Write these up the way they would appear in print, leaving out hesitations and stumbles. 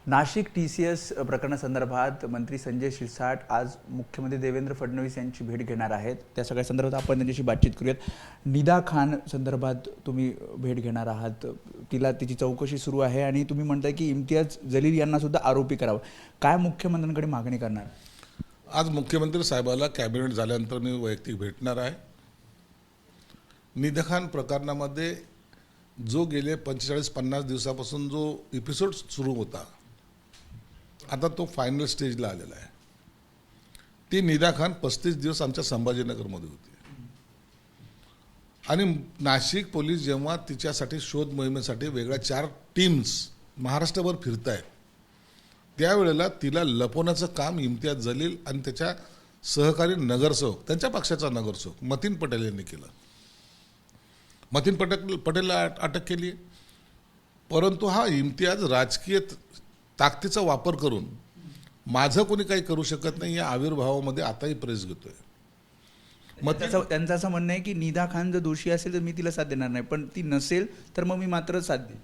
Nashik TCS प्रकरणासंदर्भात मंत्री संजय शिरसाट आज मुख्यमंत्री देवेंद्र फडणवीस यांची भेट घेणार आहेत। त्या सगळ्या संदर्भात आपण त्यांच्याशी बातचीत करूयात। निदा खान संदर्भात तुम्ही भेट घेणार आहात, तिला तिची चौकशी सुरू आहे आणि तुम्ही म्हणताय की इम्तियाज जलील यांना सुद्धा आरोपी करावं, काय मुख्यमंत्र्यांकडे मागणी करणार? आज मुख्यमंत्री साहेबाला कॅबिनेट झाल्यानंतर मी वैयक्तिक भेटणार आहे। निदा खान प्रकरणामध्ये जो गेले 45-50 दिवसापासून जो एपिसोड सुरू होता, आता तो फायनल स्टेजला आलेला आहे। ती निदा खान 35 दिवस आमच्या संभाजीनगरमध्ये होती आणि नाशिक पोलीस जेव्हा तिच्यासाठी शोध मोहिमेसाठी वेगळ्या 4 टीम्स महाराष्ट्रभर फिरत आहेत, त्यावेळेला तिला लपवण्याचं काम इम्तियाज जलील आणि त्याच्या सहकारी नगरसेवक, त्यांच्या पक्षाचा नगरसेवक मतीन पटेल यांनी केलं। मतीन पटेलला अटक केली, परंतु हा इम्तियाज राजकीय ताकदीचा वापर करून माझं कोणी काही करू शकत नाही या आविर्भावामध्ये आताही प्रेस घेतोय। त्यांचं असं म्हणणं आहे की निदा खान जर दोषी असेल तर मी तिला साथ देणार नाही, पण ती नसेल तर मग मी मात्र साथ देईन।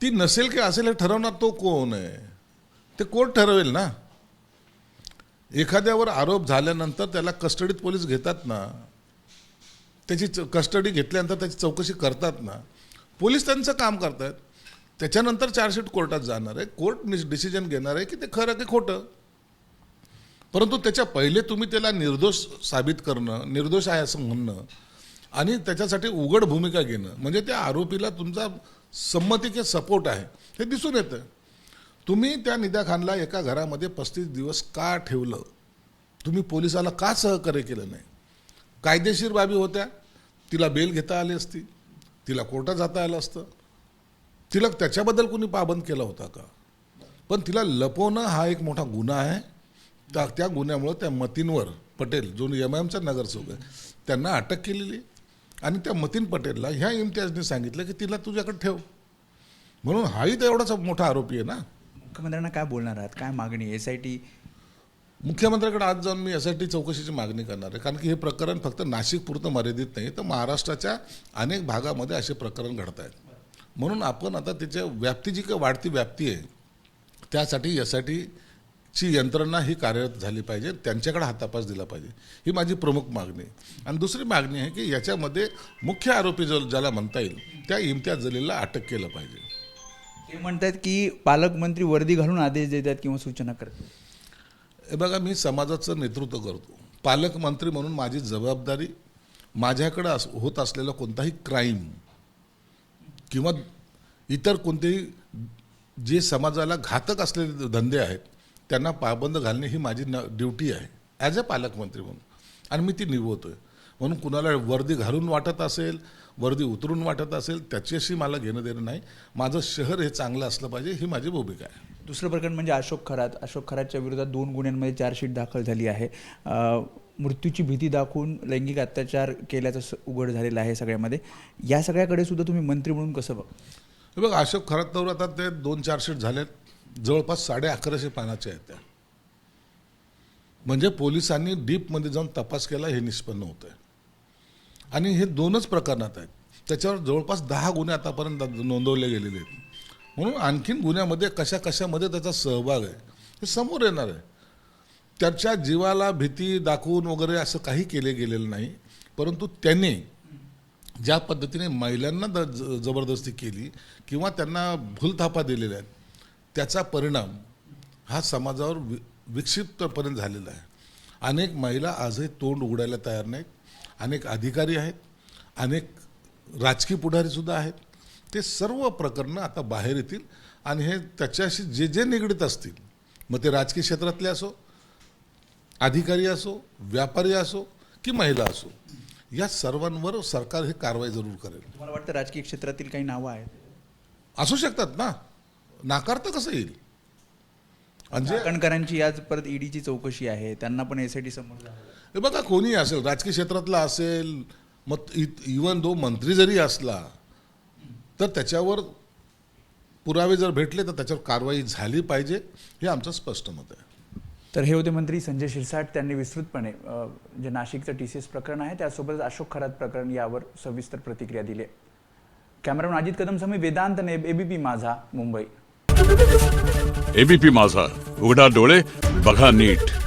ती नसेल की असेल हे ठरवणार तो कोण आहे? ते कोर्ट ठरवेल ना। एखाद्यावर आरोप झाल्यानंतर त्याला कस्टडीत पोलीस घेतात ना, त्याची कस्टडी घेतल्यानंतर त्याची चौकशी करतात ना, पोलीस त्यांचं काम करतात। त्याच्यानंतर चार्जशीट कोर्टात जाणार आहे, कोर्ट डिसिजन घेणार आहे की ते खरं की खोटं। परंतु त्याच्या पहिले तुम्ही त्याला निर्दोष साबित करणं, निर्दोष आहे असं म्हणणं आणि त्याच्यासाठी उघड भूमिका घेणं म्हणजे त्या आरोपीला तुमचा संमती की सपोर्ट आहे हे दिसून येतं। तुम्ही त्या निदा खानला एका घरामध्ये 35 दिवस का ठेवलं? तुम्ही पोलिसाला का सहकार्य केलं नाही? कायदेशीर बाबी होत्या, तिला बेल घेता आली असती, तिला कोर्टात जाता आलं असतं, तिला त्याच्याबद्दल कोणी पाबंद केला होता का? पण तिला लपवणं हा एक मोठा गुन्हा आहे। त्या गुन्ह्यामुळे त्या मतीनवर पटेल जो MIMचा नगरसेवक आहे त्यांना अटक केलेली आणि त्या मतीन पटेलला ह्या इम्तियाजने सांगितलं की तिला तुझ्याकडे ठेव, म्हणून हाही तर एवढाच मोठा आरोपी आहे ना। मुख्यमंत्र्यांना काय बोलणार आहात? काय मागणी? SIT मुख्यमंत्र्यांकडे आज जाऊन मी SIT चौकशीची मागणी करणार आहे, कारण की हे प्रकरण फक्त नाशिक पुरतं मर्यादित नाही, तर महाराष्ट्राच्या अनेक भागामध्ये असे प्रकरण घडत आहेत। म्हणून आपण आता त्याच्या व्याप्ती जी काही वाढती व्याप्ती आहे त्यासाठी SITची यंत्रणा ही कार्यरत झाली पाहिजे, त्यांच्याकडे हातापास दिला पाहिजे, ही माझी प्रमुख मागणी आहे। आणि दुसरी मागणी आहे की याच्यामध्ये मुख्य आरोपी ज्याला म्हणता येईल त्या इम्तियाज जलीलला अटक केलं पाहिजे। ते म्हणतात की पालकमंत्री वर्दी घालून आदेश देतात किंवा सूचना करतात। हे बघा, मी समाजाचं नेतृत्व करतो, पालकमंत्री म्हणून माझी जबाबदारी माझ्याकडे होत असलेला कोणताही क्राईम किंवा इतर कोणतेही जे समाजाला घातक असलेले धंदे आहेत त्यांना पाबंद घालणे ही माझी ड्युटी आहे ॲज अ पालकमंत्री म्हणून, आणि मी ती निभवतोय। म्हणून कुणाला वर्दी घालून वाटत असेल, वर्दी उतरून वाटत असेल, त्याच्याशी मला घेणं देणं नाही। माझं शहर हे चांगलं असलं पाहिजे ही माझी भूमिका आहे। दुसरं प्रकरण म्हणजे अशोक खरातच्या विरोधात 2 गुन्ह्यांमध्ये चार्जशीट दाखल झाली आहे। मृत्यूची भीती दाखवून लैंगिक अत्याचार केल्याचं उघड झालेलं आहे सगळ्यामध्ये। या सगळ्याकडे सुद्धा तुम्ही मंत्री म्हणून कसं बघ? हे बघ, अशोक खरातवर आता ते 2 चार्जशीट झालेत, जवळपास 1150 पानाच्या आहेत त्या, म्हणजे पोलिसांनी डीपमध्ये जाऊन तपास केला हे निष्पन्न होतं आहे। आणि हे 2च प्रकरणात आहेत, त्याच्यावर जवळपास 10 गुन्हे आतापर्यंत नोंदवले गेलेले आहेत। म्हणून आणखीन गुन्ह्यामध्ये कशामध्ये त्याचा सहभाग आहे हे समोर येणार आहे। त्याच्या जीवाला भीती दाखवून वगैरे असं काही केले गेलेलं नाही, परंतु त्यांनी ज्या पद्धतीने महिलांना जबरदस्ती केली किंवा त्यांना भूलथापा दिलेल्या आहेत त्याचा परिणाम हा समाजावर विक्षिप्तपणे झालेला आहे। अनेक महिला आजही तोंड उघडायला तयार नाहीत, अनेक अधिकारी आहेत, अनेक राजकीय पुढारीसुद्धा आहेत। ते सर्व प्रकरणं आता बाहेर येतील आणि हे त्याच्याशी जे निगडीत असतील, मग ते राजकीय क्षेत्रातले असो, अधिकारी असो, व्यापारी असो की महिला असो, या सर्वांवर सरकार ही कारवाई जरूर करेल। मला वाटतं राजकीय क्षेत्रातील काही नावं आहेत, असू शकतात ना, नाकारता कसं येईल? म्हणजे कणकरांची आज परत EDची चौकशी आहे, त्यांना पण SIT समोर जावं। हे बघा, कोणी असेल, राजकीय क्षेत्रातला असेल, मग इवन तो मंत्री जरी असला तर त्याच्यावर पुरावे जर भेटले तर त्याच्यावर कारवाई झाली पाहिजे, हे आमचं स्पष्ट मत आहे। तर हे होते मंत्री संजय शिरसाट। त्यांनी विस्तृतपणे जे नाशिकचं TCS प्रकरण आहे त्यासोबतच अशोक खरात प्रकरण यावर सविस्तर प्रतिक्रिया दिली। कॅमेरामन अजित कदम समी, वेदांत नेब, ABP माझा, मुंबई। एबीपी माझा, उघडा डोळे बघा नीट.